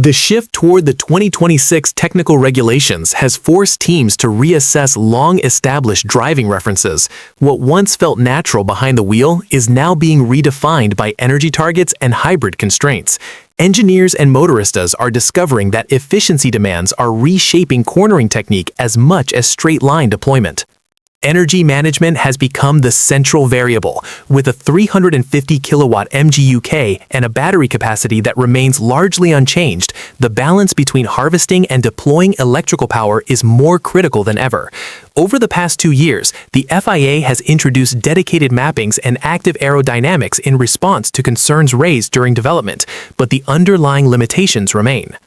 The shift toward the 2026 technical regulations has forced teams to reassess long-established driving references. What once felt natural behind the wheel is now being redefined by energy targets and hybrid constraints. Engineers and motoristas are discovering that efficiency demands are reshaping cornering technique as much as straight-line deployment. Energy management has become the central variable, with a 350 kilowatt MGUK and a battery capacity that remains largely unchanged. The balance between harvesting and deploying electrical power is more critical than ever. Over the past 2 years, the FIA has introduced dedicated mappings and active aerodynamics in response to concerns raised during development, but the underlying limitations remain.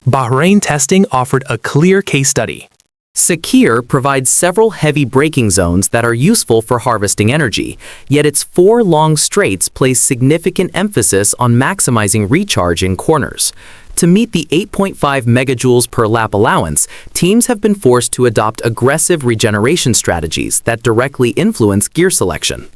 Bahrain testing offered a clear case study. Sakir provides several heavy braking zones that are useful for harvesting energy, yet its 4 long straights place significant emphasis on maximizing recharge in corners. To meet the 8.5 megajoules per lap allowance, teams have been forced to adopt aggressive regeneration strategies that directly influence gear selection.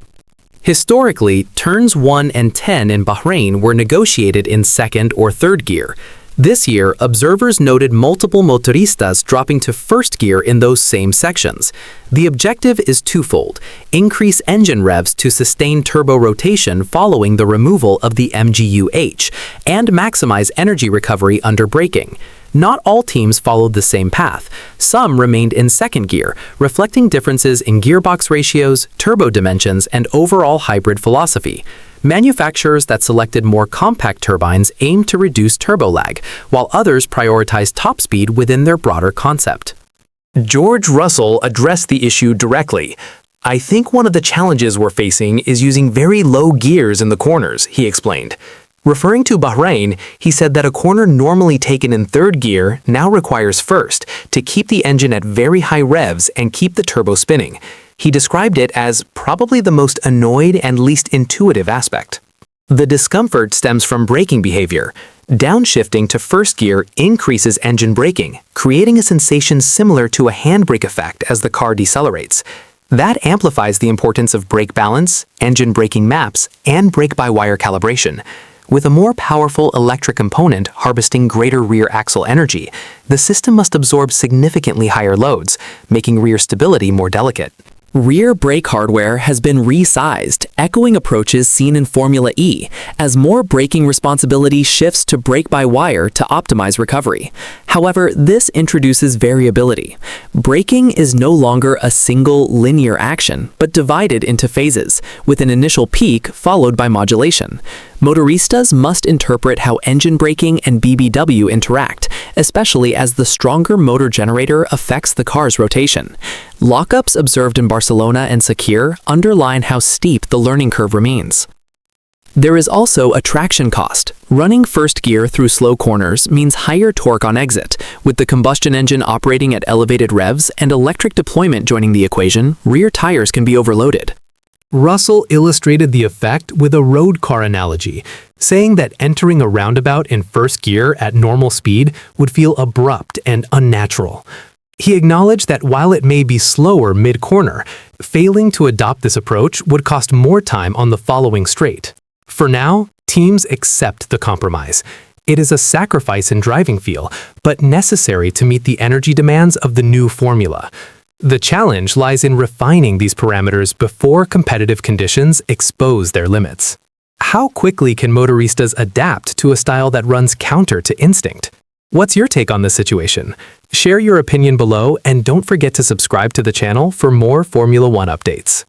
Historically, turns 1 and 10 in Bahrain were negotiated in second or third gear. This year, observers noted multiple motoristas dropping to first gear in those same sections. The objective is twofold: increase engine revs to sustain turbo rotation following the removal of the MGU-H, and maximize energy recovery under braking. Not all teams followed the same path. Some remained in second gear, reflecting differences in gearbox ratios, turbo dimensions, and overall hybrid philosophy. Manufacturers that selected more compact turbines aimed to reduce turbo lag, while others prioritized top speed within their broader concept. George Russell addressed the issue directly. "I think one of the challenges we're facing is using very low gears in the corners," he explained. Referring to Bahrain, he said that a corner normally taken in third gear now requires first to keep the engine at very high revs and keep the turbo spinning. He described it as probably the most annoyed and least intuitive aspect. The discomfort stems from braking behavior. Downshifting to first gear increases engine braking, creating a sensation similar to a handbrake effect as the car decelerates. That amplifies the importance of brake balance, engine braking maps, and brake-by-wire calibration. With a more powerful electric component harvesting greater rear axle energy, the system must absorb significantly higher loads, making rear stability more delicate. Rear brake hardware has been resized, echoing approaches seen in Formula E, as more braking responsibility shifts to brake-by-wire to optimize recovery. However, this introduces variability. Braking is no longer a single linear action, but divided into phases, with an initial peak followed by modulation. Motoristas must interpret how engine braking and BBW interact, especially as the stronger motor generator affects the car's rotation. Lockups observed in Barcelona and Sakir underline how steep the learning curve remains. There is also a traction cost. Running first gear through slow corners means higher torque on exit. With the combustion engine operating at elevated revs and electric deployment joining the equation, rear tires can be overloaded. Russell illustrated the effect with a road car analogy, saying that entering a roundabout in first gear at normal speed would feel abrupt and unnatural. He acknowledged that while it may be slower mid-corner, failing to adopt this approach would cost more time on the following straight. For now, teams accept the compromise. It is a sacrifice in driving feel, but necessary to meet the energy demands of the new formula. The challenge lies in refining these parameters before competitive conditions expose their limits. How quickly can motoristas adapt to a style that runs counter to instinct? What's your take on this situation? Share your opinion below and don't forget to subscribe to the channel for more Formula One updates.